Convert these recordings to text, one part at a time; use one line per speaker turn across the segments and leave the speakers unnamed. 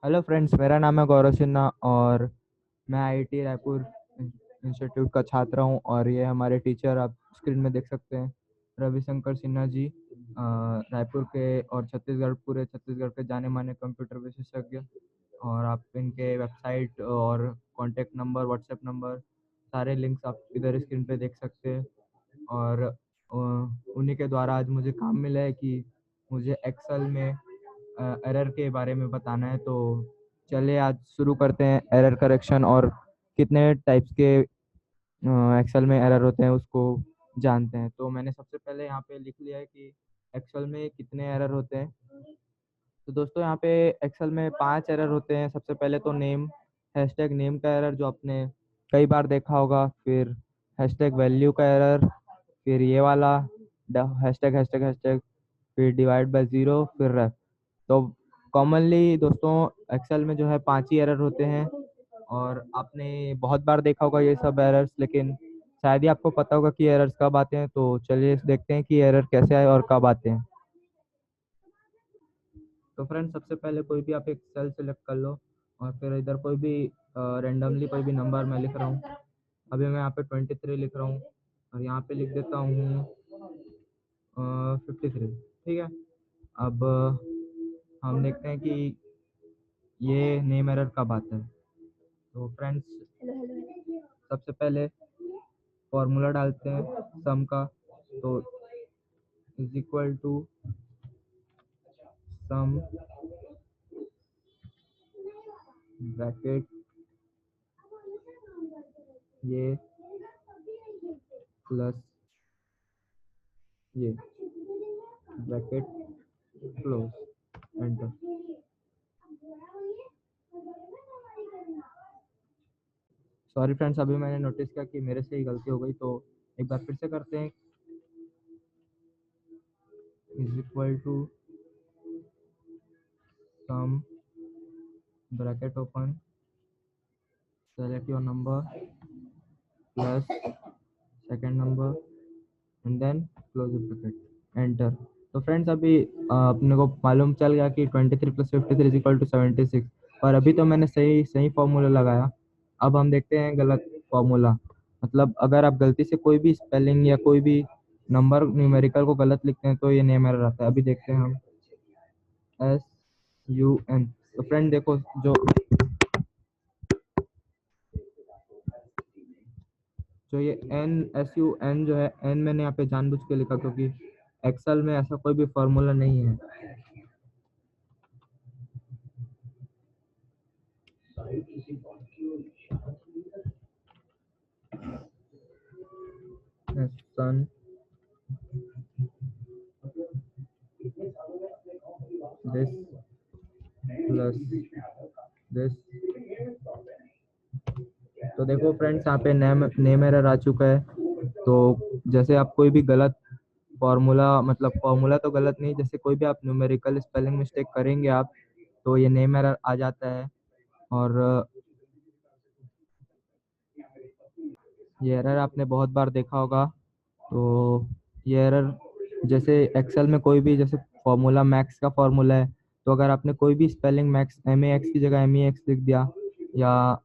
Hello friends, मेरा नाम है गौरव सिन्हा और मैं आईआईटी रायपुर इंस्टीट्यूट का छात्र हूं। और ये हमारे टीचर आप स्क्रीन में देख सकते हैं, रविशंकर सिन्हा जी। रायपुर के और छत्तीसगढ़, पूरे छत्तीसगढ़ के जाने माने कंप्यूटर विशेषज्ञ। और आप इनके वेबसाइट और कॉन्टैक्ट नंबर, व्हाट्सएप नंबर, सारे लिंक्स आप इधर स्क्रीन पे देख सकते हैं। और उन्हीं के द्वारा आज मुझे काम मिला है कि मुझे एक्सेल में एरर के बारे में बताना है। तो चलिए आज शुरू करते हैं एरर करेक्शन, और कितने टाइप्स के एक्सेल में एरर होते हैं उसको जानते हैं। तो मैंने सबसे पहले यहाँ पे लिख लिया है कि एक्सेल में कितने एरर होते हैं। तो दोस्तों, यहाँ पे एक्सेल में 5 एरर होते हैं। सबसे पहले तो नेम, हैशटैग नेम का एरर जो आपने कई बार देखा होगा। फिर हैशटैग वैल्यू का एरर, फिर ये वाला हैशटैग हैशटैग हैशटैग, फिर डिवाइड बाय ज़ीरो, फिर रेफ। तो कॉमनली दोस्तों एक्सेल में जो है 5 ही एरर होते हैं। और आपने बहुत बार देखा होगा ये सब एरर्स, लेकिन शायद ही आपको पता होगा कि एरर्स कब आते हैं। तो चलिए देखते हैं कि एरर कैसे आए और कब आते हैं। तो फ्रेंड्स, सबसे पहले कोई भी आप एक सेल सेलेक्ट कर लो, और फिर इधर कोई भी रेंडमली कोई भी नंबर मैं लिख रहा हूँ। अभी मैं यहाँ पे 23 लिख रहा हूँ, और यहाँ पे लिख देता हूँ 53। ठीक है। अब हम देखते हैं कि ये नेम एरर कब आता है। तो फ्रेंड्स, सबसे पहले फॉर्मूला डालते हैं सम का। तो is equal to sum bracket ये प्लस ये bracket close, enter. Sorry friends, अभी मैंने नोटिस किया कि मेरे से ही गलती हो गई, तो एक बार फिर से करते हैं। Is equal to sum bracket open, select your number plus second number and then close the bracket, enter. तो फ्रेंड्स, अभी अपने को मालूम चल गया कि 23 प्लस 53 इज इक्वल टू 76। और अभी तो मैंने सही सही फॉर्मूला लगाया। अब हम देखते हैं गलत फॉर्मूला। मतलब अगर आप गलती से कोई भी स्पेलिंग या कोई भी नंबर न्यूमेरिकल को गलत लिखते हैं तो ये नेम एरर आता है। अभी देखते हैं हम SUN। तो फ्रेंड देखो, जो ये NSUN जो है, एन मैंने यहाँ पे जानबूझ के लिखा क्योंकि एक्सेल में ऐसा कोई भी फॉर्मूला नहीं है। सन दिस प्लस दिस। तो देखो फ्रेंड्स, यहाँ पे नेम नेम एरर आ चुका है। तो जैसे आप कोई भी गलत फॉर्मूला, मतलब फॉर्मूला तो गलत नहीं, जैसे कोई भी आप न्यूमेरिकल स्पेलिंग मिस्टेक करेंगे आप, तो ये नेम एरर आ जाता है। और ये एरर आपने बहुत बार देखा होगा। तो ये एरर, जैसे एक्सेल में कोई भी, जैसे फॉर्मूला मैक्स का फॉर्मूला है, तो अगर आपने कोई भी स्पेलिंग मैक्स MAX की जगह MEX लिख दिया, या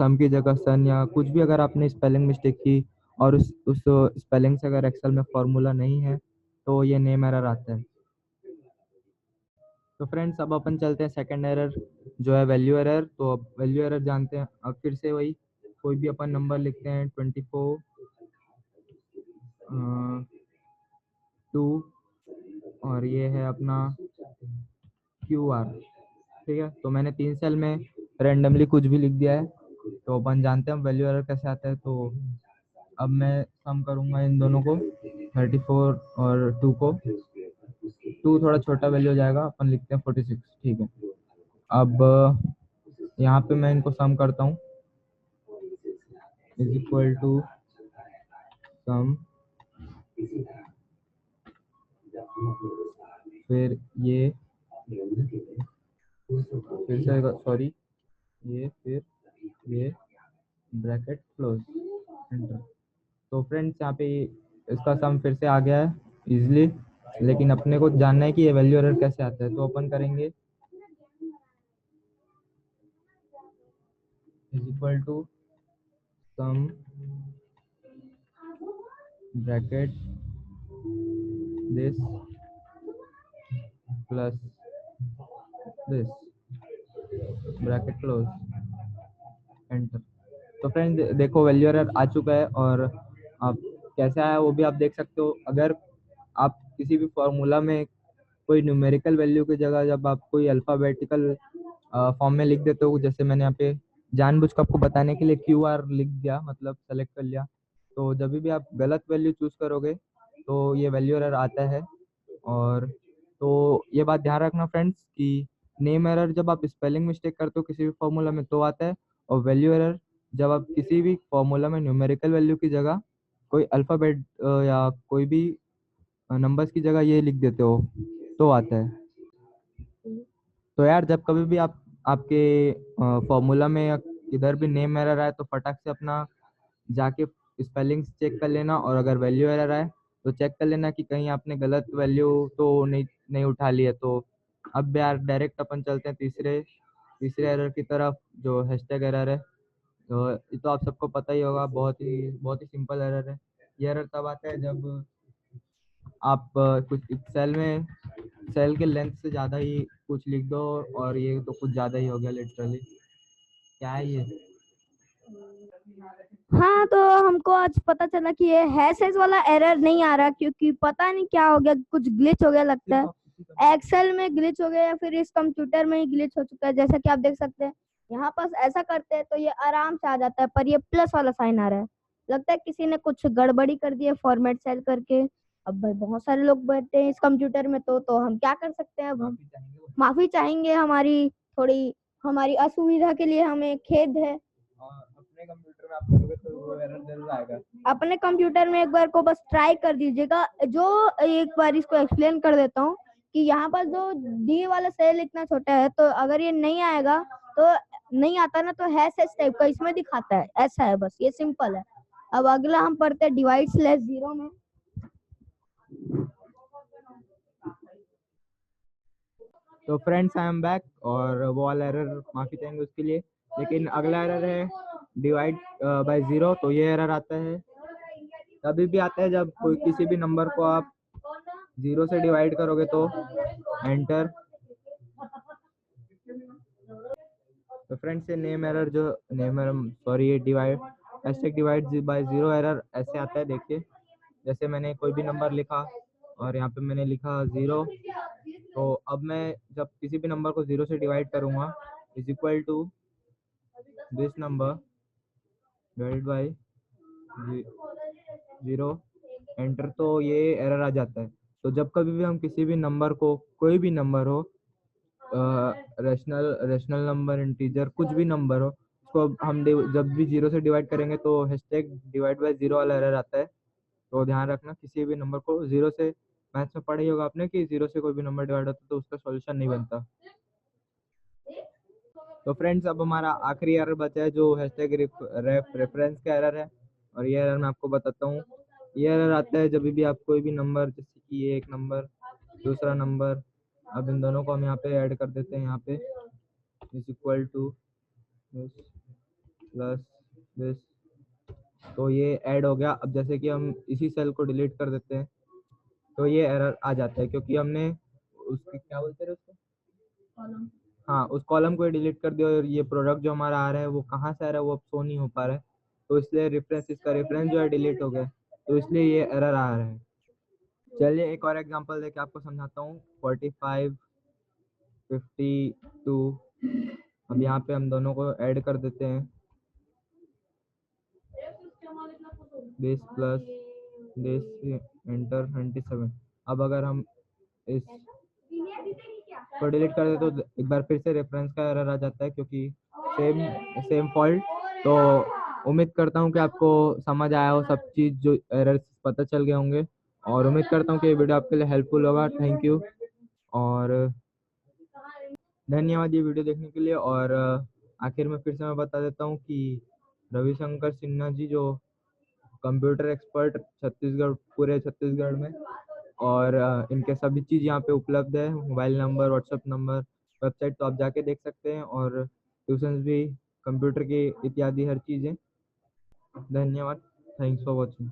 सम की जगह सन, या कुछ भी अगर आपने स्पेलिंग मिस्टेक की और उस स्पेलिंग से अगर एक्सेल में फॉर्मूला नहीं है, तो ये नेम एरर आता है। तो फ्रेंड्स, अब अपन चलते हैं सेकंड एरर जो है वैल्यू एरर। तो अब वैल्यू एरर जानते हैं। अब फिर से वही, कोई भी अपन नंबर लिखते हैं 24 2, और ये है अपना QR। ठीक है। तो मैंने 3 सेल में रेंडमली कुछ भी लिख दिया है। तो अपन जानते हैं वैल्यू एरर कैसे आता है। तो अब मैं सम करूंगा इन दोनों को, 34 और 2 को। 2 थोड़ा छोटा वैल्यू हो जाएगा, अपन लिखते हैं 46। ठीक है। अब यहाँ पे मैं इनको सम करता हूँ। इज इक्वल टू सम, फिर ये, फिर से सॉरी, ये, फिर ये ब्रैकेट क्लोज, एंटर। तो फ्रेंड्स, यहाँ पे इसका सम फिर से आ गया है इजिली। लेकिन अपने को जानना है कि ये वैल्यू एरर कैसे आता है। तो अपन करेंगे is equal to sum bracket this plus this bracket close enter. तो फ्रेंड्स देखो वैल्यू एरर आ चुका है और आप कैसे आया वो भी आप देख सकते हो। अगर आप किसी भी फॉर्मूला में कोई न्यूमेरिकल वैल्यू की जगह जब आप कोई अल्फ़ाबेटिकल फॉर्म में लिख देते हो, जैसे मैंने यहाँ पे जानबूझ कर आपको बताने के लिए क्यू आर लिख दिया, मतलब सेलेक्ट कर लिया, तो जब भी आप गलत वैल्यू चूज करोगे तो ये वैल्यू एरर आता है। और तो ये बात ध्यान रखना फ्रेंड्स कि नेम एरर जब आप स्पेलिंग मिस्टेक करते हो किसी भी फॉर्मूला में तो आता है, और वैल्यू एरर जब आप किसी भी फॉर्मूला में न्यूमेरिकल वैल्यू की जगह कोई अल्फ़ाबेट या कोई भी नंबर्स की जगह ये लिख देते हो तो आता है। तो यार जब कभी भी आप आपके फॉर्मूला में या इधर भी नेम एरर आए तो फटाक से अपना जाके स्पेलिंग्स चेक कर लेना, और अगर वैल्यू एरर आए तो चेक कर लेना कि कहीं आपने गलत वैल्यू तो नहीं नहीं उठा ली है। तो अब यार डायरेक्ट अपन चलते हैं तीसरे तीसरे एरर की तरफ, जो हैशटैग एरर है। तो ये तो आप सबको पता ही होगा, बहुत ही सिंपल एरर है। ये एरर तब आता है जब आप कुछ सेल में सेल के लेंथ से ज़्यादा ही कुछ लिख दो, और ये तो कुछ ज़्यादा ही हो गया लिटरली। क्या है ये?
हाँ, तो हमको आज पता चला कि ये हैशेस वाला एरर नहीं आ रहा, क्योंकि पता नहीं क्या हो गया, कुछ ग्लिच हो गया लगता है। एक्सेल में ग्लिच हो गया या फिर इस कंप्यूटर में ही ग्लिच हो चुका है। जैसा कि आप देख सकते हैं यहाँ पास ऐसा करते हैं तो ये आराम से आ जाता है, पर ये प्लस वाला साइन आ रहा है। लगता है किसी ने कुछ गड़बड़ी कर दी है फॉर्मेट सेल करके। अब भाई बहुत सारे लोग बैठते हैं इस कंप्यूटर में, तो हम क्या कर सकते हैं। अब हम माफी चाहेंगे, हमारी असुविधा के लिए हमें खेद है।
अपने कंप्यूटर में आप करोगे तो वो एरर जरूर आएगा।
अपने कंप्यूटर में एक बार को बस ट्राई कर दीजिएगा। जो एक बार इसको एक्सप्लेन कर देता हूँ कि यहाँ पर जो डी वाला सेल इतना छोटा है, तो अगर ये नहीं आएगा तो नहीं आता ना, तो हैश हैश टाइप का इसमें दिखाता है, ऐसा है, बस ये सिंपल है। अब अगला हम पढ़ते हैं डिवाइड स्लैश जीरो में।
तो फ्रेंड्स आई एम बैक, और वो वाला एरर माफी चाहेंगे उसके लिए। लेकिन अगला एरर है डिवाइड बाय जीरो। तो ये एरर आता है तभी भी आता है जब कोई किसी भी नंबर को आप जीरो से डिवाइड करोगे तो एंटर। तो फ्रेंड्स ये नेम एरर जो नेम एरर सॉरी ये divide hashtag divide by zero error ऐसे आता है। देखिए जैसे मैंने कोई भी नंबर लिखा और यहाँ पे मैंने लिखा जीरो, तो अब मैं जब किसी भी नंबर को जीरो से डिवाइड करूँगा is equal to this number divide by zero enter. तो ये एरर आ जाता है। तो जब कभी भी हम किसी भी नंबर को, कोई भी नंबर हो, रेशनल रेशनल नंबर, इंटीजर, कुछ भी नंबर हो, उसको हम जब भी जीरो से डिवाइड करेंगे तो हैशटैग डिवाइड बाय जीरो वाला एरर आता है। तो ध्यान रखना किसी भी नंबर को जीरो से, मैथ्स में पढ़ा ही होगा आपने कि जीरो से कोई भी नंबर डिवाइड होता है तो उसका सॉल्यूशन नहीं बनता। तो फ्रेंड्स अब हमारा आखिरी एरर बचा है जो हैशटैग रेफरेंस का एरर है, और ये एरर मैं आपको बताता हूँ। ये एरर आता है जब भी आप कोई भी नंबर, जैसे कि ये एक नंबर, दूसरा नंबर, अब इन दोनों को हम यहाँ पे ऐड कर देते हैं। यहाँ पे is equal to this plus this, तो ये ऐड हो गया। अब जैसे कि हम इसी सेल को डिलीट कर देते हैं तो ये एरर आ जाता है, क्योंकि हमने उसकी क्या बोलते हैं उसको, हाँ उस कॉलम को डिलीट कर दिया, और ये प्रोडक्ट जो हमारा आ रहा है वो कहाँ से आ रहा है वो अब शो नहीं हो पा रहा है। तो इसलिए रेफरेंस, इसका रेफरेंस जो है डिलीट हो गया, तो इसलिए ये एरर आ रहा है। चलिए एक और एग्जांपल देके आपको समझाता हूँ। 45 52, अब यहाँ पे हम दोनों को ऐड कर देते हैं, दिस प्लस दिस एंटर 27। अब अगर हम इस को डिलीट कर दे तो एक बार फिर से रेफरेंस का एरर आ जाता है, क्योंकि सेम सेम फॉल्ट। तो उम्मीद करता हूँ कि आपको समझ आया हो सब चीज़, जो एरर्स पता चल गए होंगे, और उम्मीद करता हूँ कि ये वीडियो आपके लिए हेल्पफुल होगा। थैंक यू और धन्यवाद ये वीडियो देखने के लिए। और आखिर में फिर से मैं बता देता हूँ कि रविशंकर सिन्हा जी जो कंप्यूटर एक्सपर्ट छत्तीसगढ़, पूरे छत्तीसगढ़ में, और इनके सभी चीज़ यहाँ पे उपलब्ध है, mobile number, WhatsApp number, website, तो आप जाके देख सकते हैं। और ट्यूशंस भी कंप्यूटर के इत्यादि हर चीज़ें। धन्यवाद। Thanks for watching.